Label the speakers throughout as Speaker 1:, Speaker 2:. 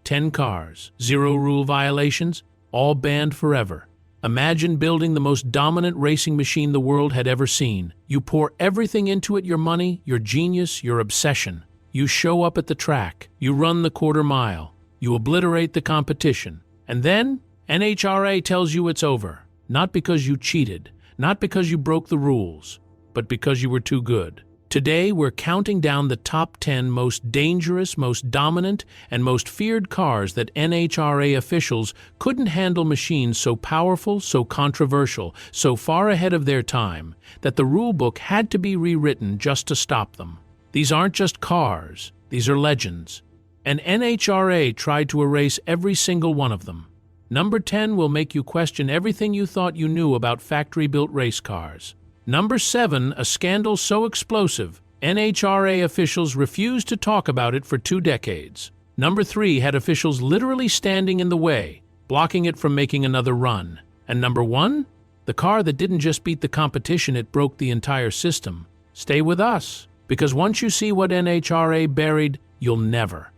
Speaker 1: 10 cars, 0 rule violations, all banned forever. Imagine building the most dominant racing machine the world had ever seen. You pour everything into it, your money, your genius, your obsession. You show up at the track, you run the quarter mile, you obliterate the competition, and then NHRA tells you it's over. Not because you cheated, not because you broke the rules, but because you were too good. Today, we're counting down the top 10 most dangerous, most dominant, and most feared cars that NHRA officials couldn't handle machines so powerful, so controversial, so far ahead of their time, that the rulebook had to be rewritten just to stop them. These aren't just cars, these are legends. And NHRA tried to erase every single one of them. Number 10 will make you question everything you thought you knew about factory-built race cars. Number 7, a scandal so explosive, NHRA officials refused to talk about it for 2 decades. Number 3 had officials literally standing in the way, blocking it from making another run. And number 1, the car that didn't just beat the competition, it broke the entire system. Stay with us, because once you see what NHRA buried, you'll never.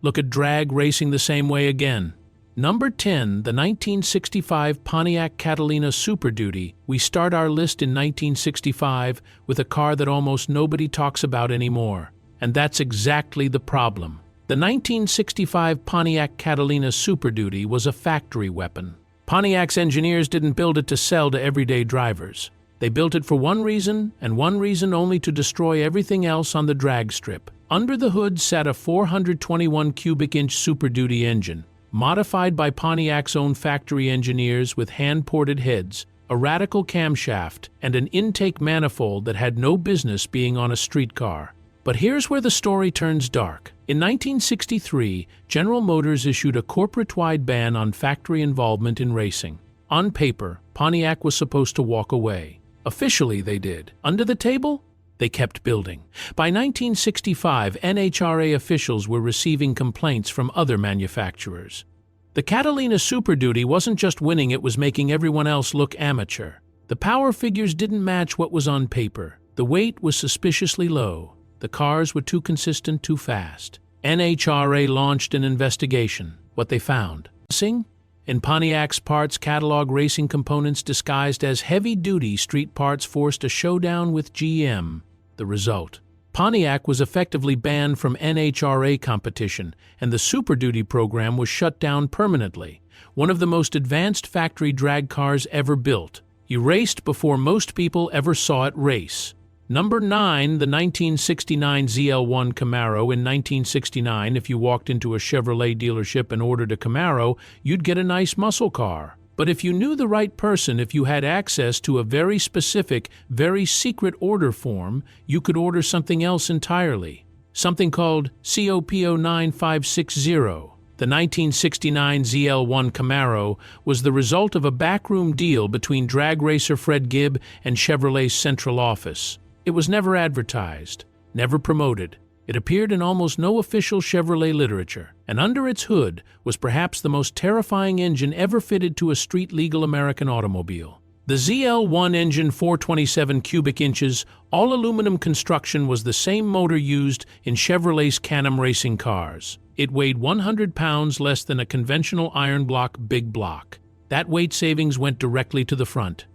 Speaker 1: Look at drag racing the same way again. Number 10, the 1965 Pontiac Catalina Super Duty. We start our list in 1965 with a car that almost nobody talks about anymore. And that's exactly the problem. The 1965 Pontiac Catalina Super Duty was a factory weapon. Pontiac's engineers didn't build it to sell to everyday drivers. They built it for one reason, and one reason only: to destroy everything else on the drag strip. Under the hood sat a 421 cubic inch Super Duty engine, modified by Pontiac's own factory engineers with hand-ported heads, a radical camshaft, and an intake manifold that had no business being on a street car. But here's where the story turns dark. In 1963, General Motors issued a corporate-wide ban on factory involvement in racing. On paper, Pontiac was supposed to walk away. Officially, they did. Under the table, they kept building. By 1965, NHRA officials were receiving complaints from other manufacturers. The Catalina Super Duty wasn't just winning, it was making everyone else look amateur. The power figures didn't match what was on paper. The weight was suspiciously low. The cars were too consistent, too fast. NHRA launched an investigation. What they found: in Pontiac's parts catalog, racing components disguised as heavy-duty street parts forced a showdown with GM. The result: Pontiac was effectively banned from NHRA competition, and the Super Duty program was shut down permanently. One of the most advanced factory drag cars ever built. He raced before most people ever saw it race. Number 9, the 1969 ZL1 Camaro. In 1969, if you walked into a Chevrolet dealership and ordered a Camaro, you'd get a nice muscle car. But if you knew the right person, if you had access to a very specific, very secret order form, you could order something else entirely. Something called COPO 9560. The 1969 ZL1 Camaro was the result of a backroom deal between drag racer Fred Gibb and Chevrolet's central office. It was never advertised, never promoted. It appeared in almost no official Chevrolet literature, and under its hood was perhaps the most terrifying engine ever fitted to a street-legal American automobile. The ZL1 engine, 427 cubic inches, all-aluminum construction, was the same motor used in Chevrolet's Can-Am racing cars. It weighed 100 pounds less than a conventional iron block big block. That weight savings went directly to the front.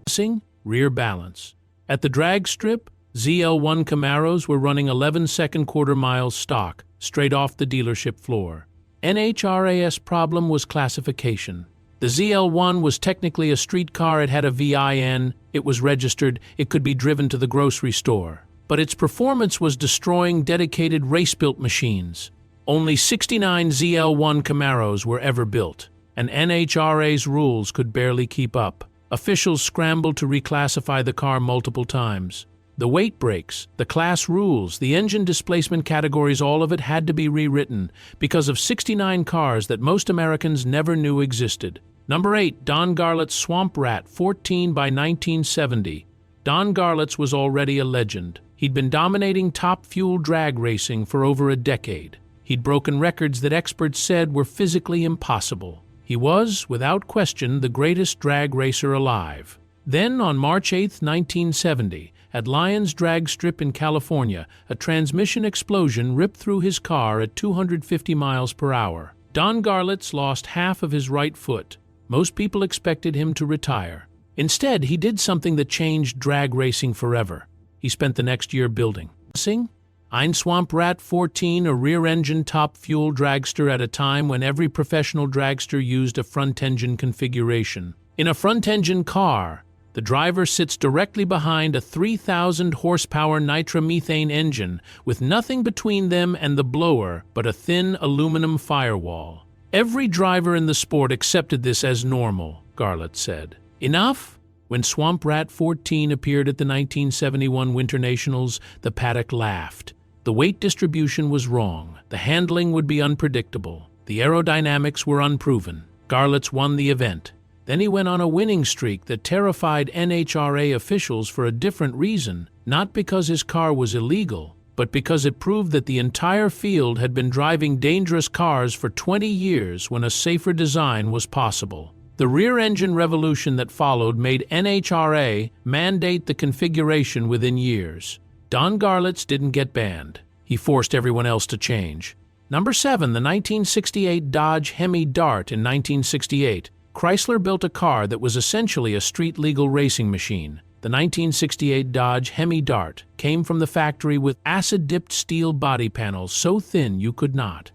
Speaker 1: Rear balance. At the drag strip, ZL1 Camaros were running 11-second quarter miles stock, straight off the dealership floor. NHRA's problem was classification. The ZL1 was technically a street car. It had a VIN, it was registered, it could be driven to the grocery store. But its performance was destroying dedicated race-built machines. Only 69 ZL1 Camaros were ever built, and NHRA's rules could barely keep up. Officials scrambled to reclassify the car multiple times. The weight breaks, the class rules, the engine displacement categories, all of it had to be rewritten because of 69 cars that most Americans never knew existed. Number 8, Don Garlits Swamp Rat, 14 by 1970. Don Garlits was already a legend. He'd been dominating top fuel drag racing for over a decade. He'd broken records that experts said were physically impossible. He was, without question, the greatest drag racer alive. Then, on March 8, 1970, at Lyons Drag Strip in California, a transmission explosion ripped through his car at 250 miles per hour. Don Garlits lost half of his right foot. Most people expected him to retire. Instead, he did something that changed drag racing forever. He spent the next year building ZL1 Swamp Rat 14, a rear-engine top-fuel dragster at a time when every professional dragster used a front-engine configuration. In a front-engine car, the driver sits directly behind a 3,000-horsepower nitromethane engine with nothing between them and the blower but a thin aluminum firewall. Every driver in the sport accepted this as normal, Garlits said. Enough? When Swamp Rat 14 appeared at the 1971 Winter Nationals, the paddock laughed. The weight distribution was wrong. The handling would be unpredictable. The aerodynamics were unproven. Garlits won the event. Then he went on a winning streak that terrified NHRA officials for a different reason, not because his car was illegal, but because it proved that the entire field had been driving dangerous cars for 20 years when a safer design was possible. The rear-engine revolution that followed made NHRA mandate the configuration within years. Don Garlits didn't get banned. He forced everyone else to change. Number 7, the 1968 Dodge Hemi Dart. In 1968, Chrysler built a car that was essentially a street-legal racing machine. The 1968 Dodge Hemi Dart came from the factory with acid-dipped steel body panels so thin you could not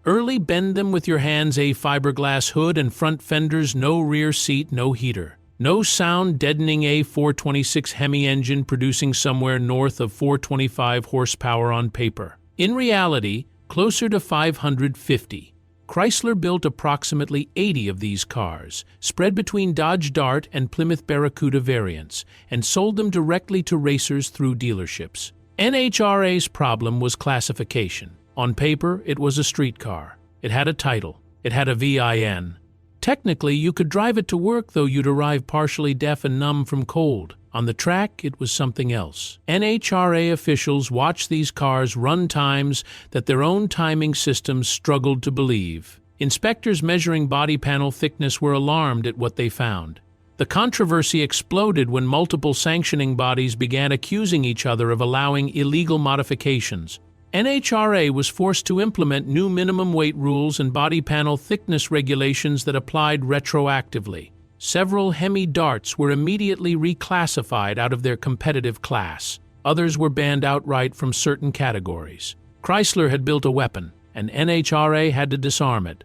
Speaker 1: early bend them with your hands, a fiberglass hood and front fenders, no rear seat, no heater. No sound-deadening A426 Hemi engine producing somewhere north of 425 horsepower on paper. In reality, closer to 550. Chrysler built approximately 80 of these cars, spread between Dodge Dart and Plymouth Barracuda variants, and sold them directly to racers through dealerships. NHRA's problem was classification. On paper, it was a street car. It had a title. It had a VIN. Technically, you could drive it to work, though you'd arrive partially deaf and numb from cold. On the track, it was something else. NHRA officials watched these cars run times that their own timing systems struggled to believe. Inspectors measuring body panel thickness were alarmed at what they found. The controversy exploded when multiple sanctioning bodies began accusing each other of allowing illegal modifications. NHRA was forced to implement new minimum weight rules and body panel thickness regulations that applied retroactively. Several Hemi Darts were immediately reclassified out of their competitive class. Others were banned outright from certain categories. Chrysler had built a weapon, and NHRA had to disarm it.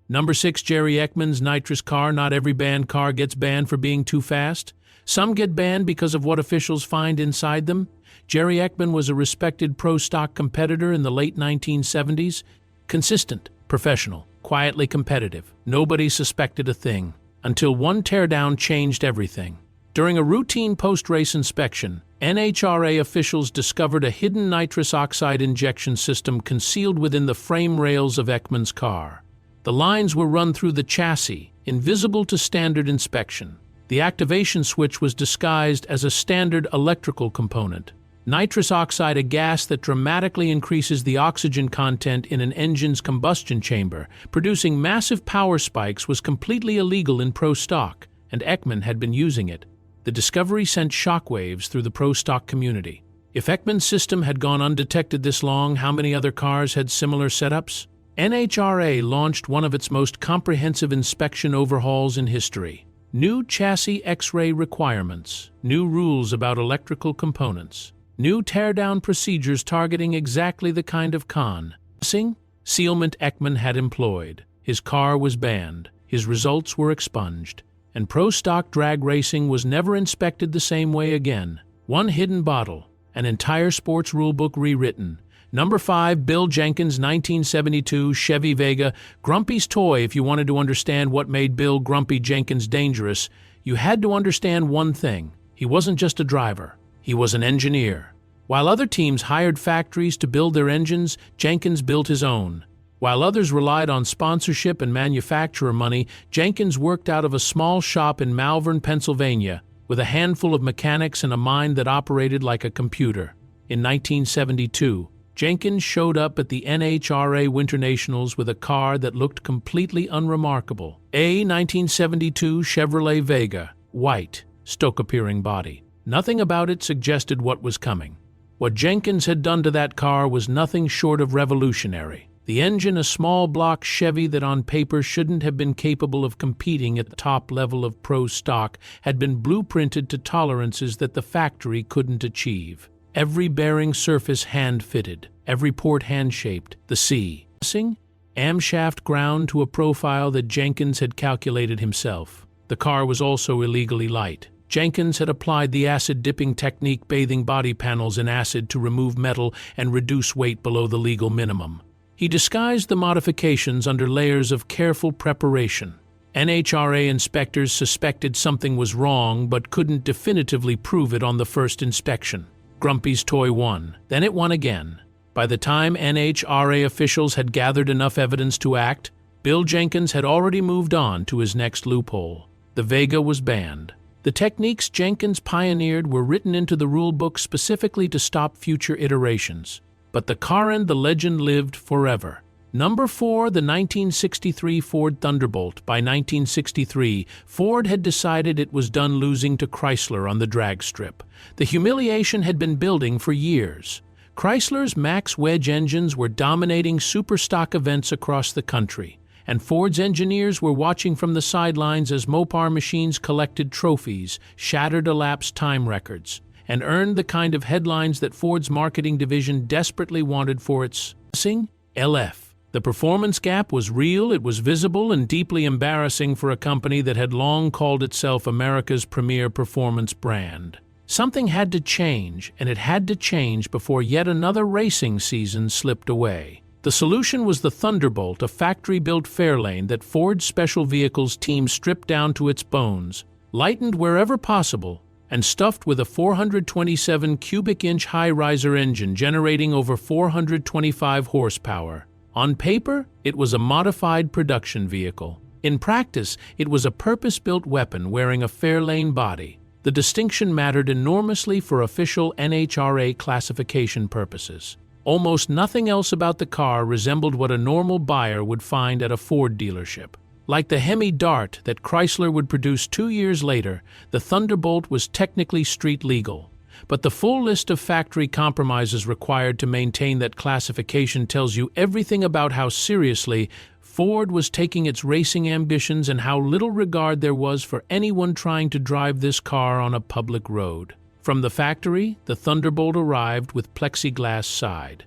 Speaker 1: Number 6, Jerry Eckman's nitrous car. Not every banned car gets banned for being too fast. Some get banned because of what officials find inside them. Jerry Eckman was a respected pro-stock competitor in the late 1970s. Consistent, professional, quietly competitive. Nobody suspected a thing. Until one teardown changed everything. During a routine post-race inspection, NHRA officials discovered a hidden nitrous oxide injection system concealed within the frame rails of Eckman's car. The lines were run through the chassis, invisible to standard inspection. The activation switch was disguised as a standard electrical component. Nitrous oxide, a gas that dramatically increases the oxygen content in an engine's combustion chamber, producing massive power spikes, was completely illegal in pro-stock, and Eckman had been using it. The discovery sent shockwaves through the pro-stock community. If Eckman's system had gone undetected this long, how many other cars had similar setups? NHRA launched one of its most comprehensive inspection overhauls in history. New chassis X-ray requirements, new rules about electrical components, new teardown procedures targeting exactly the kind of concealment Eckman had employed. His car was banned, his results were expunged, and pro-stock drag racing was never inspected the same way again. One hidden bottle, an entire sports rulebook rewritten. Number 5, Bill Jenkins, 1972 Chevy Vega. Grumpy's toy. If you wanted to understand what made Bill Grumpy Jenkins dangerous, you had to understand one thing. He wasn't just a driver. He was an engineer. While other teams hired factories to build their engines, Jenkins built his own. While others relied on sponsorship and manufacturer money, Jenkins worked out of a small shop in Malvern, Pennsylvania, with a handful of mechanics and a mind that operated like a computer. In 1972, Jenkins showed up at the NHRA Winter Nationals with a car that looked completely unremarkable. A 1972 Chevrolet Vega, white, stock-appearing body. Nothing about it suggested what was coming. What Jenkins had done to that car was nothing short of revolutionary. The engine, a small block Chevy that on paper shouldn't have been capable of competing at the top level of pro stock, had been blueprinted to tolerances that the factory couldn't achieve. Every bearing surface hand-fitted, every port hand-shaped, the camshaft ground to a profile that Jenkins had calculated himself. The car was also illegally light. Jenkins had applied the acid-dipping technique, bathing body panels in acid to remove metal and reduce weight below the legal minimum. He disguised the modifications under layers of careful preparation. NHRA inspectors suspected something was wrong but couldn't definitively prove it on the first inspection. Grumpy's toy won. Then it won again. By the time NHRA officials had gathered enough evidence to act, Bill Jenkins had already moved on to his next loophole. The Vega was banned. The techniques Jenkins pioneered were written into the rulebook specifically to stop future iterations. But the car and the legend lived forever. Number 4, the 1963 Ford Thunderbolt. By 1963, Ford had decided it was done losing to Chrysler on the drag strip. The humiliation had been building for years. Chrysler's Max Wedge engines were dominating superstock events across the country, and Ford's engineers were watching from the sidelines as Mopar machines collected trophies, shattered elapsed time records, and earned the kind of headlines that Ford's marketing division desperately wanted for its LF. The performance gap was real, it was visible, and deeply embarrassing for a company that had long called itself America's premier performance brand. Something had to change, and it had to change before yet another racing season slipped away. The solution was the Thunderbolt, a factory-built Fairlane that Ford's special vehicles team stripped down to its bones, lightened wherever possible, and stuffed with a 427 cubic inch high-riser engine generating over 425 horsepower. On paper, it was a modified production vehicle. In practice, it was a purpose-built weapon wearing a Fairlane body. The distinction mattered enormously for official NHRA classification purposes. Almost nothing else about the car resembled what a normal buyer would find at a Ford dealership. Like the Hemi Dart that Chrysler would produce 2 years later, the Thunderbolt was technically street legal. But the full list of factory compromises required to maintain that classification tells you everything about how seriously Ford was taking its racing ambitions and how little regard there was for anyone trying to drive this car on a public road. From the factory, the Thunderbolt arrived with plexiglass side.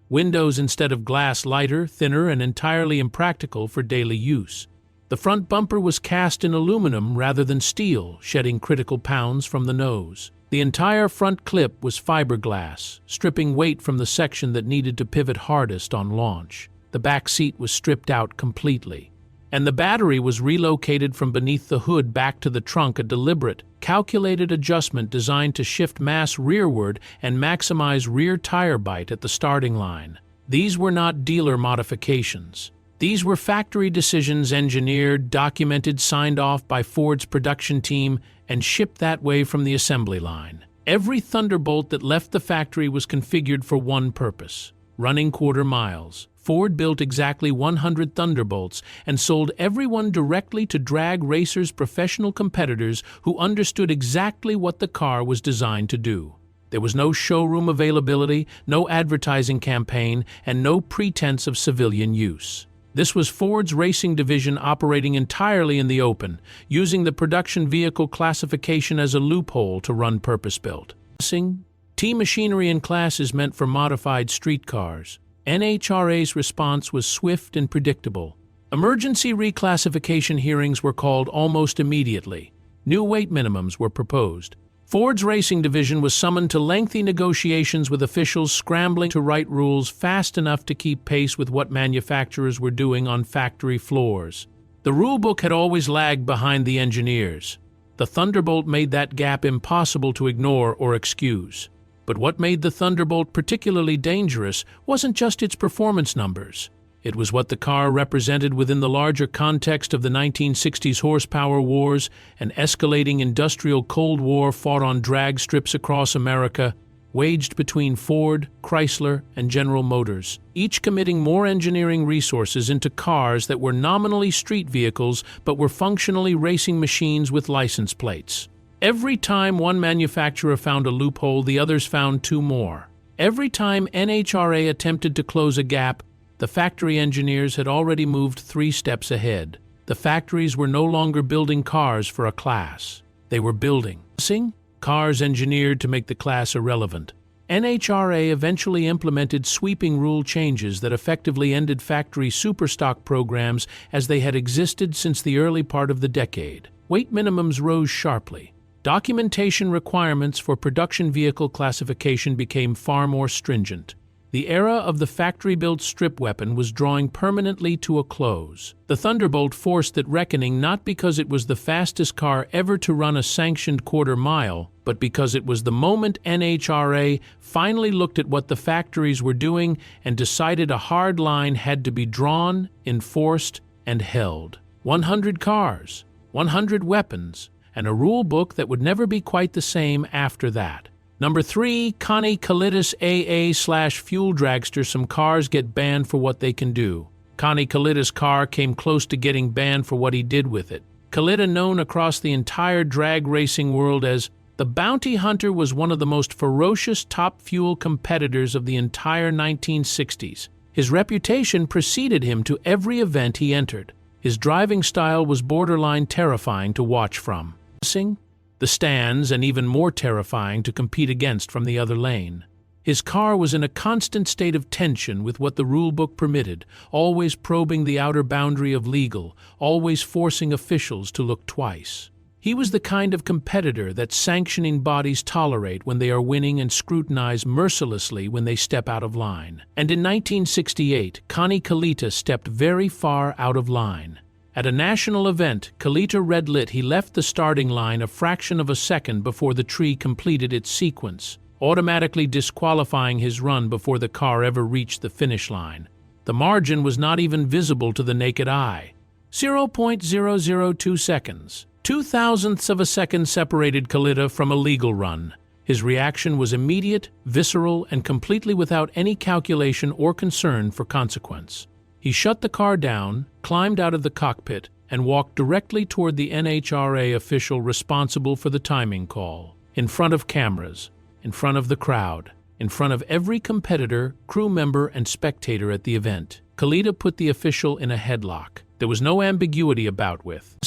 Speaker 1: Windows instead of glass, lighter, thinner, and entirely impractical for daily use. The front bumper was cast in aluminum rather than steel, shedding critical pounds from the nose. The entire front clip was fiberglass, stripping weight from the section that needed to pivot hardest on launch. The back seat was stripped out completely, and the battery was relocated from beneath the hood back to the trunk, a deliberate, calculated adjustment designed to shift mass rearward and maximize rear tire bite at the starting line. These were not dealer modifications. These were factory decisions engineered, documented, signed off by Ford's production team, and shipped that way from the assembly line. Every Thunderbolt that left the factory was configured for one purpose: running quarter miles. Ford built exactly 100 Thunderbolts and sold every one directly to drag racers, professional competitors who understood exactly what the car was designed to do. There was no showroom availability, no advertising campaign, and no pretense of civilian use. This was Ford's racing division operating entirely in the open, using the production vehicle classification as a loophole to run purpose-built. T machinery in classes meant for modified street cars. NHRA's response was swift and predictable. Emergency reclassification hearings were called almost immediately. New weight minimums were proposed. Ford's racing division was summoned to lengthy negotiations with officials scrambling to write rules fast enough to keep pace with what manufacturers were doing on factory floors. The rulebook had always lagged behind the engineers. The Thunderbolt made that gap impossible to ignore or excuse. But what made the Thunderbolt particularly dangerous wasn't just its performance numbers. It was what the car represented within the larger context of the 1960s horsepower wars, an escalating industrial Cold War fought on drag strips across America, waged between Ford, Chrysler, and General Motors, each committing more engineering resources into cars that were nominally street vehicles but were functionally racing machines with license plates. Every time one manufacturer found a loophole, the others found two more. Every time NHRA attempted to close a gap, The factory engineers had already moved 3 steps ahead. The factories were no longer building cars for a class. They were building cars engineered to make the class irrelevant. NHRA eventually implemented sweeping rule changes that effectively ended factory superstock programs as they had existed since the early part of the decade. Weight minimums rose sharply. Documentation requirements for production vehicle classification became far more stringent. The era of the factory-built strip weapon was drawing permanently to a close. The Thunderbolt forced that reckoning not because it was the fastest car ever to run a sanctioned quarter mile, but because it was the moment NHRA finally looked at what the factories were doing and decided a hard line had to be drawn, enforced, and held. 100 cars, 100 weapons, and a rule book that would never be quite the same after that. Number 3, Connie Kalitta's AA/fuel dragster. Some cars get banned for what they can do. Connie Kalitta's car came close to getting banned for what he did with it. Kalitta, known across the entire drag racing world as the Bounty Hunter, was one of the most ferocious top fuel competitors of the entire 1960s. His reputation preceded him to every event he entered. His driving style was borderline terrifying to watch from the stands, and even more terrifying to compete against from the other lane. His car was in a constant state of tension with what the rulebook permitted, always probing the outer boundary of legal, always forcing officials to look twice. He was the kind of competitor that sanctioning bodies tolerate when they are winning and scrutinize mercilessly when they step out of line. And in 1968, Connie Kalitta stepped very far out of line. At a national event, Kalitta red-lit. He left the starting line a fraction of a second before the tree completed its sequence, automatically disqualifying his run before the car ever reached the finish line. The margin was not even visible to the naked eye. 0.002 seconds. 0.02 of a second separated Kalitta from a legal run. His reaction was immediate, visceral, and completely without any calculation or concern for consequence. He shut the car down, climbed out of the cockpit, and walked directly toward the NHRA official responsible for the timing call. In front of cameras, in front of the crowd, in front of every competitor, crew member, and spectator at the event, Kalitta put the official in a headlock. There was no ambiguity about with.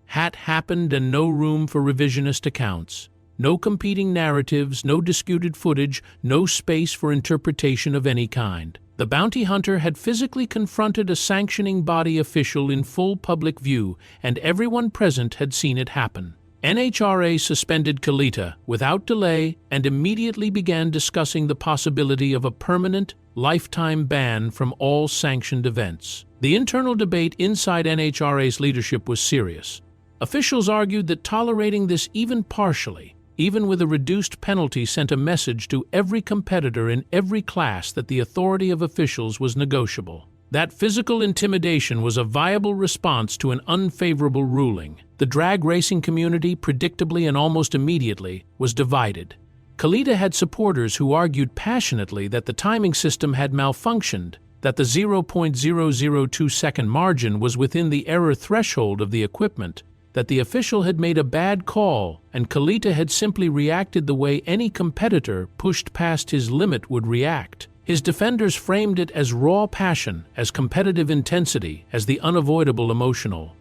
Speaker 1: Hat happened and no room for revisionist accounts. No competing narratives, no disputed footage, no space for interpretation of any kind. The bounty hunter had physically confronted a sanctioning body official in full public view, and everyone present had seen it happen. NHRA suspended Kalitta without delay and immediately began discussing the possibility of a permanent, lifetime ban from all sanctioned events. The internal debate inside NHRA's leadership was serious. Officials argued that tolerating this even partially, even with a reduced penalty, sent a message to every competitor in every class that the authority of officials was negotiable. That physical intimidation was a viable response to an unfavorable ruling. The drag racing community, predictably and almost immediately, was divided. Kalitta had supporters who argued passionately that the timing system had malfunctioned, that the 0.002-second margin was within the error threshold of the equipment, that the official had made a bad call, and Kalitta had simply reacted the way any competitor pushed past his limit would react. His defenders framed it as raw passion, as competitive intensity, as the unavoidable emotional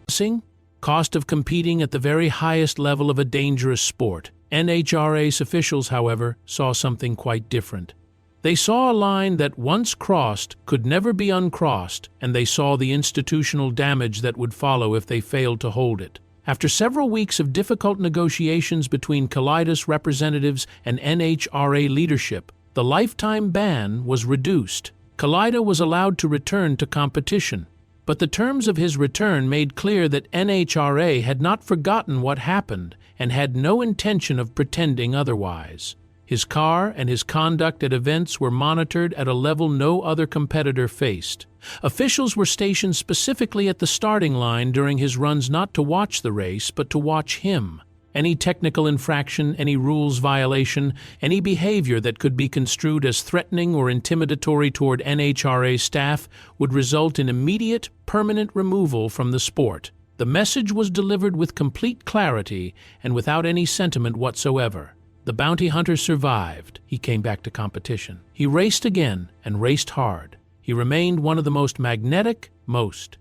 Speaker 1: cost of competing at the very highest level of a dangerous sport. NHRA's officials, however, saw something quite different. They saw a line that, once crossed, could never be uncrossed, and they saw the institutional damage that would follow if they failed to hold it. After several weeks of difficult negotiations between Kalitta's representatives and NHRA leadership, the lifetime ban was reduced. Kalitta was allowed to return to competition, but the terms of his return made clear that NHRA had not forgotten what happened and had no intention of pretending otherwise. His car and his conduct at events were monitored at a level no other competitor faced. Officials were stationed specifically at the starting line during his runs, not to watch the race, but to watch him. Any technical infraction, any rules violation, any behavior that could be construed as threatening or intimidatory toward NHRA staff would result in immediate, permanent removal from the sport. The message was delivered with complete clarity and without any sentiment whatsoever. The bounty hunter survived. He came back to competition. He raced again and raced hard. he remained one of the most magnetic, most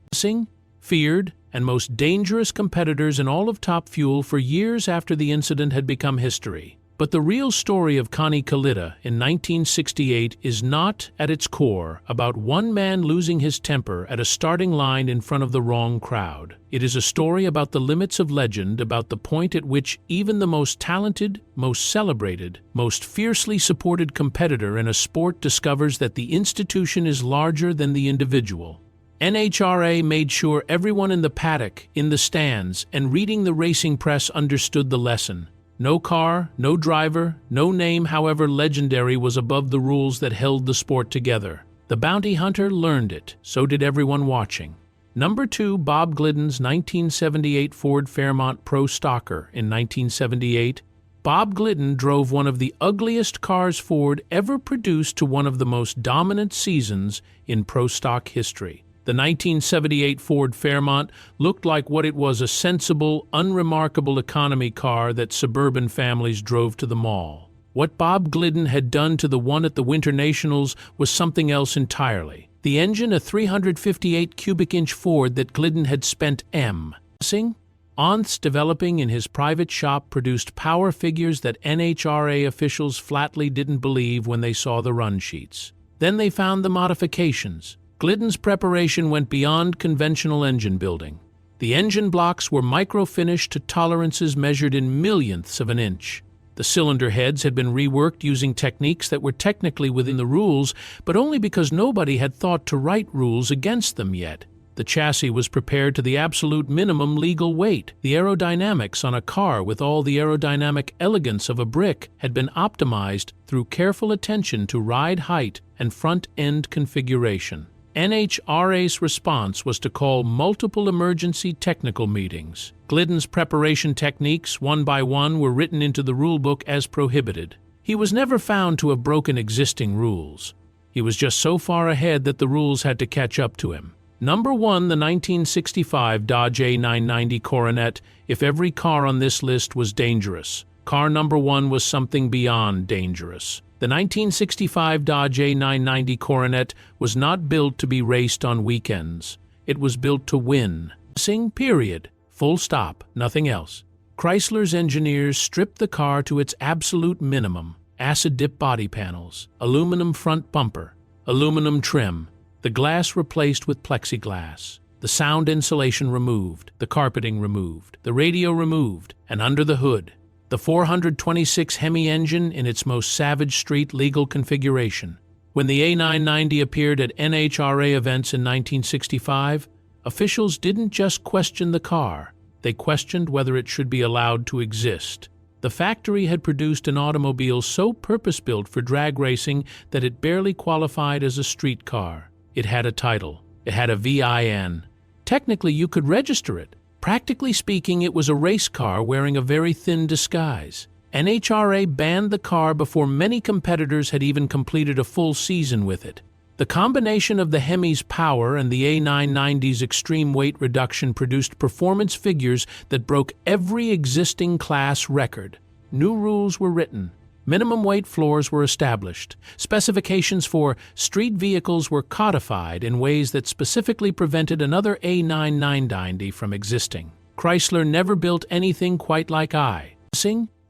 Speaker 1: feared, and most dangerous competitors in all of Top Fuel for years after the incident had become history. But the real story of Connie Kalitta in 1968 is not, at its core, about one man losing his temper at a starting line in front of the wrong crowd. It is a story about the limits of legend, about the point at which even the most talented, most celebrated, most fiercely supported competitor in a sport discovers that the institution is larger than the individual. NHRA made sure everyone in the paddock, in the stands, and reading the racing press understood the lesson. No car, no driver, no name, however legendary, was above the rules that held the sport together. The bounty hunter learned it, so did everyone watching. Number 2, Bob Glidden's 1978 Ford Fairmont Pro Stocker. In 1978, Bob Glidden drove one of the ugliest cars Ford ever produced to one of the most dominant seasons in Pro Stock history. The 1978 Ford Fairmont looked like what it was, a sensible, unremarkable economy car that suburban families drove to the mall. What Bob Glidden had done to the one at the Winter Nationals was something else entirely. The engine, a 358 cubic inch Ford that Glidden had spent months developing in his private shop, produced power figures that NHRA officials flatly didn't believe when they saw the run sheets. Then they found the modifications. Glidden's preparation went beyond conventional engine building. The engine blocks were micro-finished to tolerances measured in millionths of an inch. The cylinder heads had been reworked using techniques that were technically within the rules, but only because nobody had thought to write rules against them yet. The chassis was prepared to the absolute minimum legal weight. The aerodynamics on a car with all the aerodynamic elegance of a brick had been optimized through careful attention to ride height and front-end configuration. NHRA's response was to call multiple emergency technical meetings. Glidden's preparation techniques, one by one, were written into the rulebook as prohibited. He was never found to have broken existing rules. He was just so far ahead that the rules had to catch up to him. Number 1, the 1965 Dodge A990 Coronet. If every car on this list was dangerous, car number 1 was something beyond dangerous. The 1965 Dodge A990 Coronet was not built to be raced on weekends. It was built to win. Period. Full stop. Nothing else. Chrysler's engineers stripped the car to its absolute minimum. Acid-dip body panels, aluminum front bumper, aluminum trim, the glass replaced with plexiglass, the sound insulation removed, the carpeting removed, the radio removed, and under the hood, the 426 Hemi engine in its most savage street legal configuration. When the A990 appeared at NHRA events in 1965, officials didn't just question the car, they questioned whether it should be allowed to exist. The factory had produced an automobile so purpose-built for drag racing that it barely qualified as a street car. It had a title. It had a VIN. Technically, you could register it. Practically speaking, it was a race car wearing a very thin disguise. NHRA banned the car before many competitors had even completed a full season with it. The combination of the Hemi's power and the A990's extreme weight reduction produced performance figures that broke every existing class record. New rules were written. Minimum weight floors were established. Specifications for street vehicles were codified in ways that specifically prevented another A990 from existing. Chrysler never built anything quite like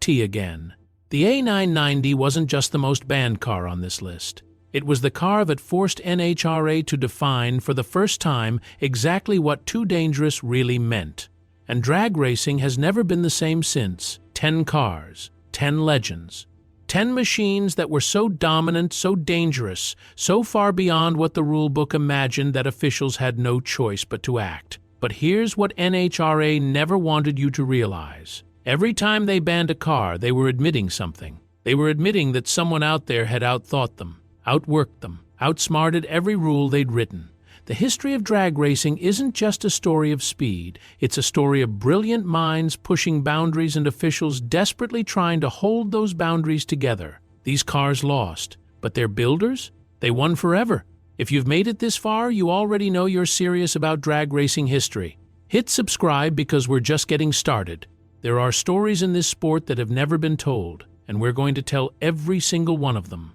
Speaker 1: T again. The A990 wasn't just the most banned car on this list. It was the car that forced NHRA to define for the first time exactly what too dangerous really meant. And drag racing has never been the same since. 10 cars, 10 legends. 10 machines that were so dominant, so dangerous, so far beyond what the rulebook imagined that officials had no choice but to act. But here's what NHRA never wanted you to realize. Every time they banned a car, they were admitting something. They were admitting that someone out there had outthought them, outworked them, outsmarted every rule they'd written. The history of drag racing isn't just a story of speed. It's a story of brilliant minds pushing boundaries and officials desperately trying to hold those boundaries together. These cars lost, but their builders? They won forever. If you've made it this far, you already know you're serious about drag racing history. Hit subscribe because we're just getting started. There are stories in this sport that have never been told, and we're going to tell every single one of them.